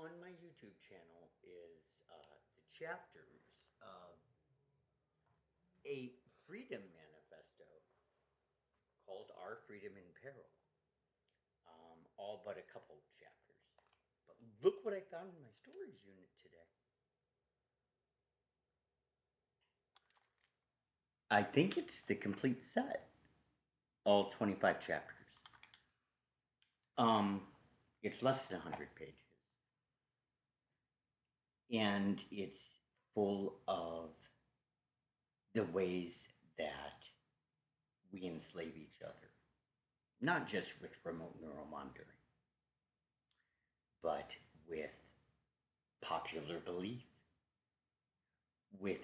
on my YouTube channel is the chapters of a freedom manifesto called Our Freedom in Peril, all but a couple chapters. But look what I found in my storage unit today. I think it's the complete set, all 25 chapters. Um, it's less than 100 pages. And it's full of the ways that we enslave each other, not just with remote neural monitoring, but with popular belief, with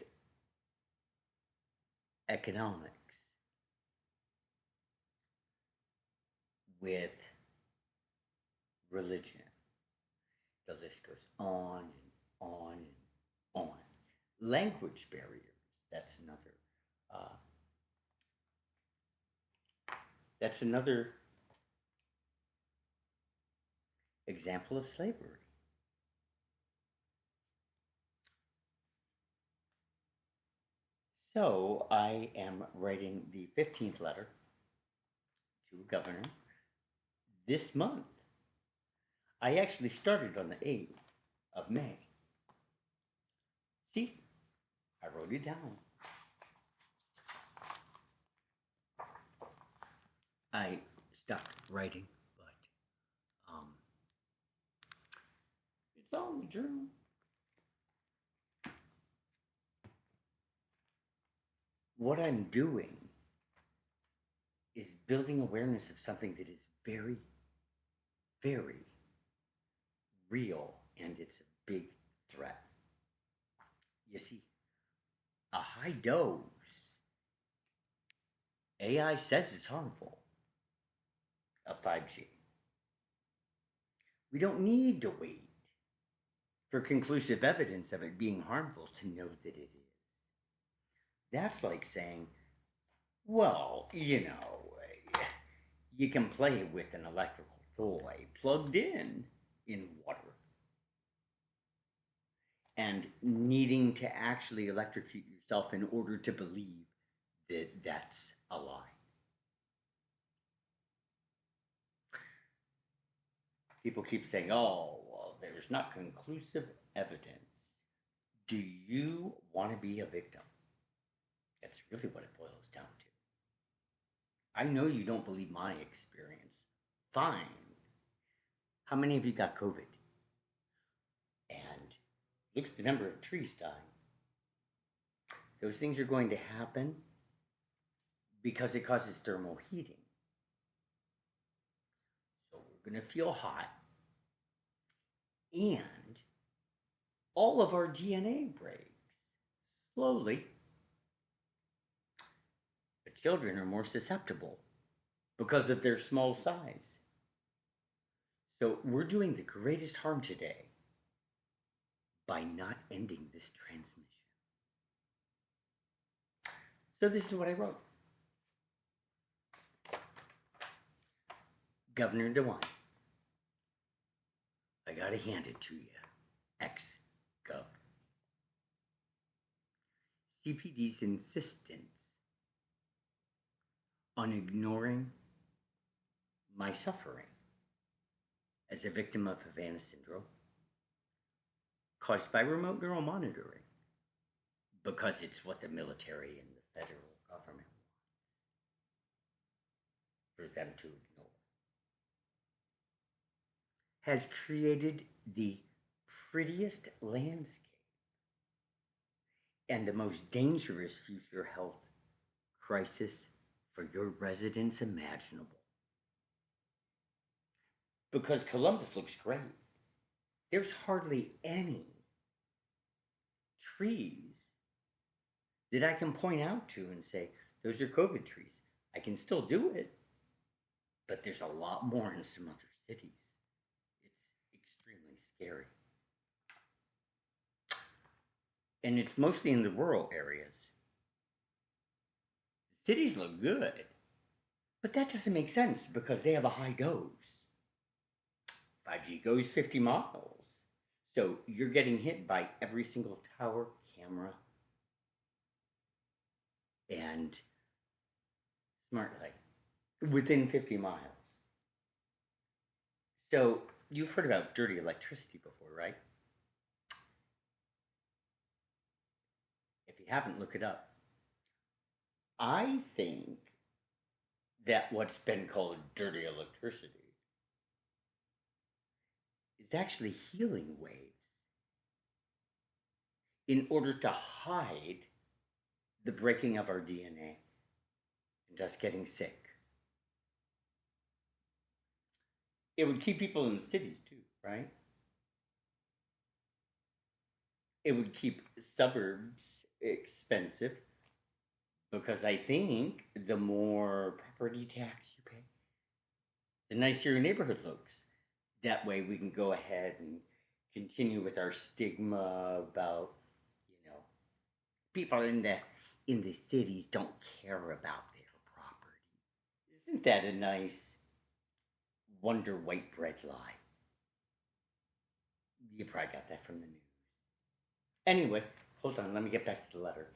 economics, with religion. The list goes on and on and on. Language barriers. That's another. Uh, that's another example of slavery. So I am writing the 15th letter to a governor this month. I actually started on the 8th of May. See, I wrote it down. I stopped writing, but it's all in the journal. What I'm doing is building awareness of something that is very, very real, and it's a big threat. You see, a high dose, AI says it's harmful, of 5G. We don't need to wait for conclusive evidence of it being harmful to know that it is. That's like saying, well, you can play with an electrical toy plugged in water. And needing to actually electrocute yourself in order to believe that that's a lie. People keep saying, oh, well, there's not conclusive evidence. Do you want to be a victim? That's really what it boils down to. I know you don't believe my experience. Fine. How many of you got COVID? And look at the number of trees dying. Those things are going to happen because it causes thermal heating. So we're going to feel hot, and all of our DNA breaks slowly. But children are more susceptible because of their small size. So we're doing the greatest harm today by not ending this transmission. So this is what I wrote. Governor DeWine, I gotta hand it to you. Ex-Gov. CPD's insistence on ignoring my suffering as a victim of Havana syndrome caused by remote neural monitoring, because it's what the military and the federal government wants for them to ignore, has created the prettiest landscape and the most dangerous future health crisis for your residents imaginable. Because Columbus looks great. There's hardly any trees that I can point out to and say, those are COVID trees. I can still do it, but there's a lot more in some other cities. It's extremely scary. And it's mostly in the rural areas. The cities look good, but that doesn't make sense because they have a high dose. 5G goes 50 miles. So you're getting hit by every single tower, camera, and smart light within 50 miles. So you've heard about dirty electricity before, right? If you haven't, look it up. I think that what's been called dirty electricity is actually healing waves in order to hide the breaking of our DNA and us getting sick. It would keep people in the cities too, right? It would keep suburbs expensive because I think the more property tax you pay, the nicer your neighborhood looks. That way we can go ahead and continue with our stigma about, you know, people in the cities don't care about their property. Isn't that a nice Wonder White bread lie? You probably got that from the news. Anyway, hold on, let me get back to the letter.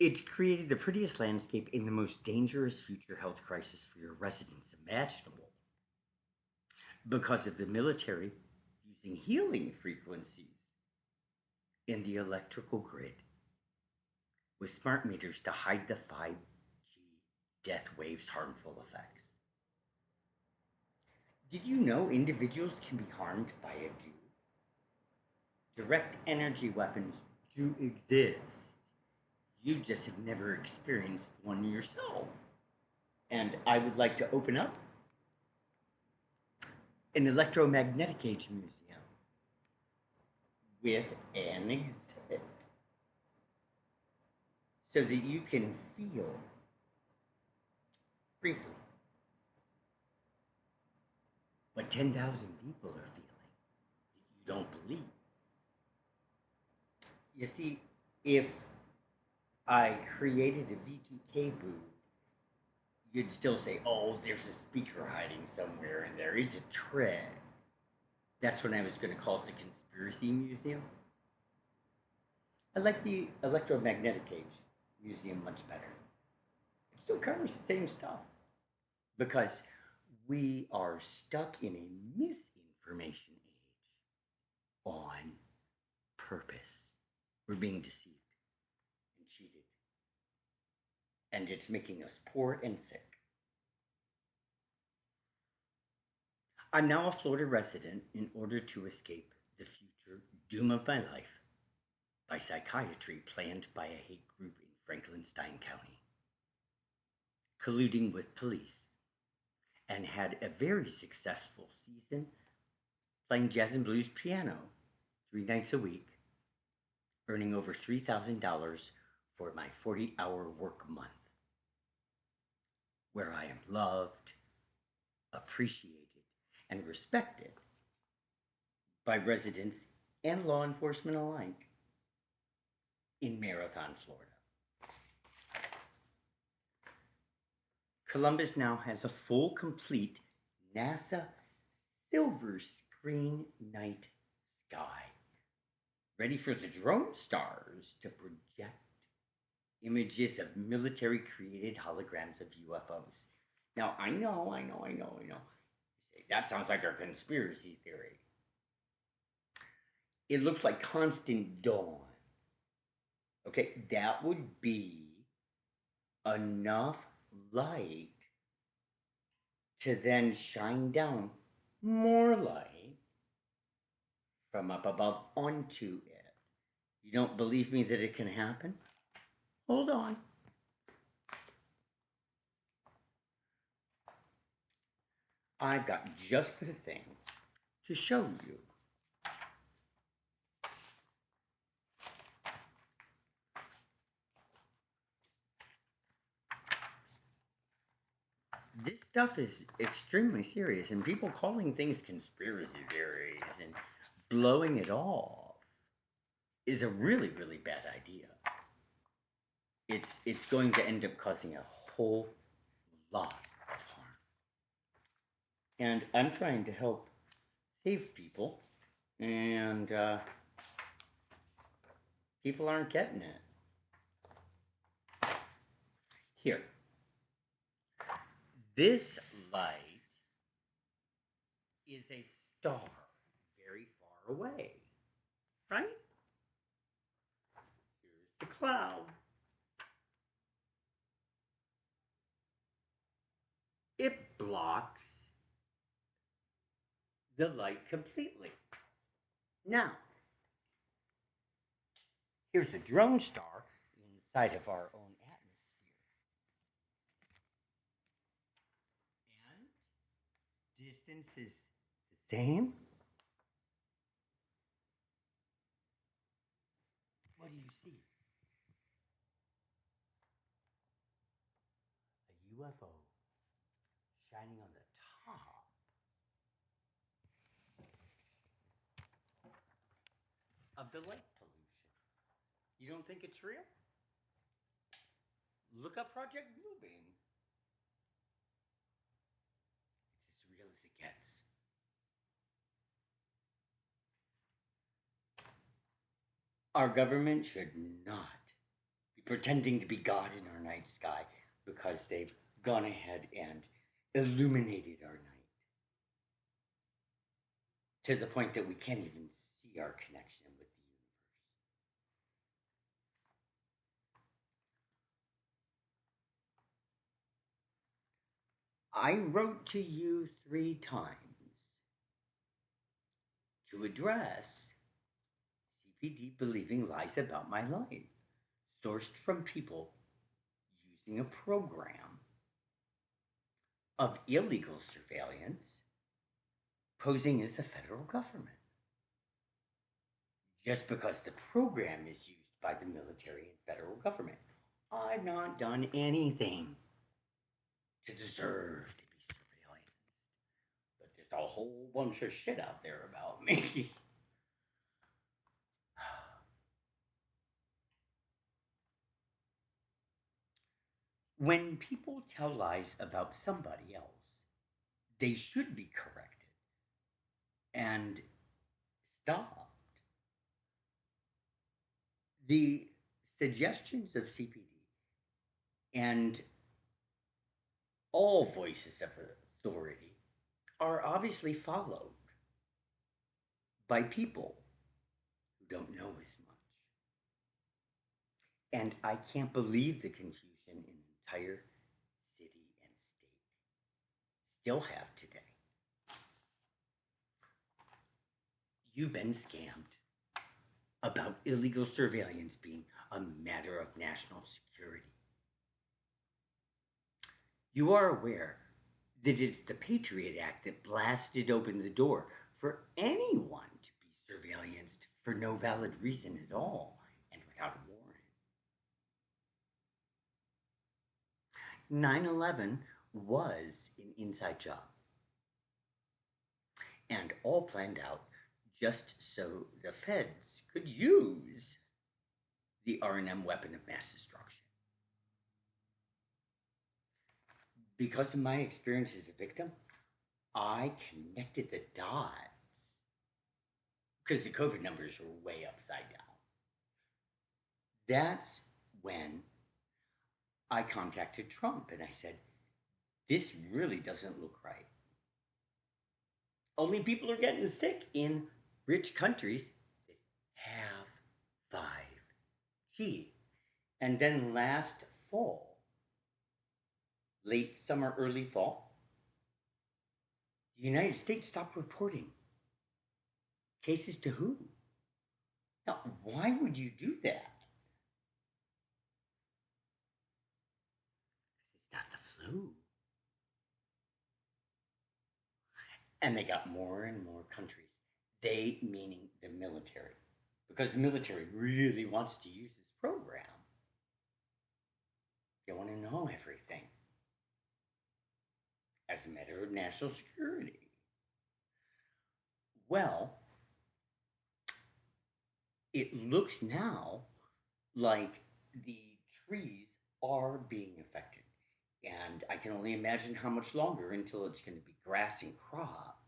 It's created the prettiest landscape in the most dangerous future health crisis for your residents imaginable because of the military using healing frequencies in the electrical grid with smart meters to hide the 5G death wave's harmful effects. Did you know individuals can be harmed by a Jew? Direct energy weapons do exist. You just have never experienced one yourself. And I would like to open up an electromagnetic age museum with an exhibit so that you can feel briefly what 10,000 people are feeling that you don't believe. You see, if I created a VGK booth, you'd still say, oh, there's a speaker hiding somewhere in there. It's a trick. That's when I was going to call it the Conspiracy Museum. I like the Electromagnetic Age Museum much better. It still covers the same stuff because we are stuck in a misinformation age on purpose. We're being deceived and cheated, and it's making us poor and sick. I'm now a Florida resident in order to escape the future doom of my life by psychiatry planned by a hate group in Franklin-Stein County, colluding with police, and had a very successful season playing jazz and blues piano 3 nights a week, earning over $3,000 for my 40-hour work month, where I am loved, appreciated, and respected by residents and law enforcement alike in Marathon, Florida. Columbus now has a full, complete NASA silver screen night sky, ready for the drone stars to project images of military created holograms of UFOs. Now, I know. You say, that sounds like a conspiracy theory. It looks like constant dawn. Okay, that would be enough light to then shine down more light from up above onto it. You don't believe me that it can happen? Hold on. I've got just the thing to show you. This stuff is extremely serious, and people calling things conspiracy theories and blowing it off is a really, really bad idea. It's going to end up causing a whole lot of harm. And I'm trying to help save people, and people aren't getting it. Here, this light is a star very far away, right? Here's the cloud. It blocks the light completely. Now, here's a drone star inside of our own atmosphere. And distance is the same. What do you see? A UFO shining on the top of the light pollution. You don't think it's real? Look up Project Bluebeam. It's as real as it gets. Our government should not be pretending to be God in our night sky because they've gone ahead and illuminated our night to the point that we can't even see our connection with the universe. I wrote to you 3 times to address CPD believing lies about my life, sourced from people using a program of illegal surveillance posing as the federal government. Just because the program is used by the military and federal government. I've not done anything to deserve to be surveillance, but there's a whole bunch of shit out there about me. When people tell lies about somebody else, they should be corrected and stopped. The suggestions of CPD and all voices of authority are obviously followed by people who don't know as much. And I can't believe the confusion an entire city and state still have today. You've been scammed about illegal surveillance being a matter of national security. You are aware that it's the Patriot Act that blasted open the door for anyone to be surveillanced for no valid reason at all and without a warrant. 9/11 was an inside job and all planned out just so the feds could use the R&M weapon of mass destruction. Because of my experience as a victim, I connected the dots because the COVID numbers were way upside down. That's when I contacted Trump and I said, this really doesn't look right. Only people are getting sick in rich countries that have 5G. And then last fall, late summer, early fall, the United States stopped reporting cases to who? Now, why would you do that? It's not the flu. And they got more and more countries. They meaning the military. Because the military really wants to use this program. They want to know everything as a matter of national security. Well, it looks now like the trees are being affected. And I can only imagine how much longer until it's going to be grass and crops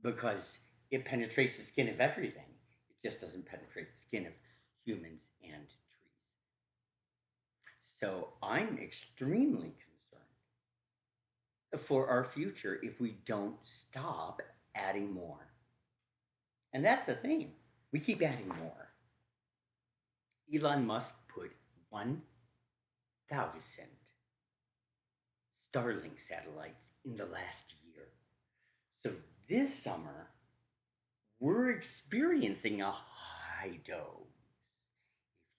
because it penetrates the skin of everything. It just doesn't penetrate the skin of humans and trees. So I'm extremely concerned for our future if we don't stop adding more. And that's the thing. We keep adding more. Elon Musk put 1,000 Starlink satellites in the last year. So this summer, we're experiencing a high dose.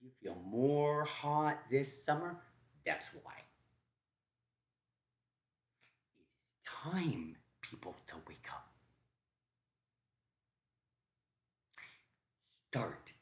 If you feel more hot this summer, that's why. It is time, people, to wake up. Start